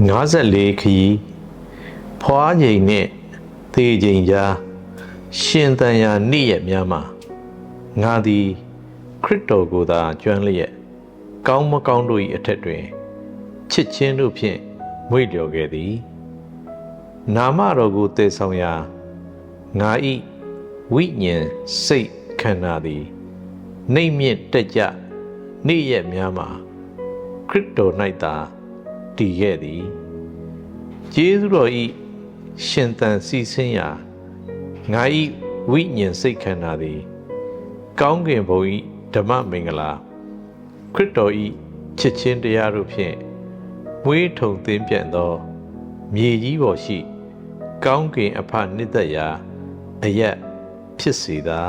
54ခရီးဖွားချိန်နဲ့သေချိန်ကြားရှင်သန်ရာနေ့ရက်များမှာငါသည်ခရစ်တော်ကိုသာကျွမ်းလျက်ကောင်းမကောင်းတို့၏အထက်တွင်ချစ်ချင်းတို့ဖြင့်မွေ့လျော်ခဲ့သည်နာမတော်ကိုတည်ဆောင်ရာငါ၏ဝိညာဉ်စိတ်ခန္ဓာသည်နှိမ့်မြင့်တက်ကြနေ့ရက်များမှာခရစ်တော်၌သာတည်ခဲ့သည်ကျေးဇူးတော်၏ရှင်သန်စီးဆင်းရာငါ၏ဝိညာဉ်စိတ်ခန္ဓာသည်ကောင်းကင်ဘုံ၏ဓမ္မမင်္ဂလာခရစ်တော်၏ချစ်ချင်းတရားတို့ဖြင့်မွေးထုံသင်းပြန်သောမြေကြီးပေါ်ရှိကောင်းကင်အဖနှစ်သက်ရာအရက်ဖြစ်စေသာ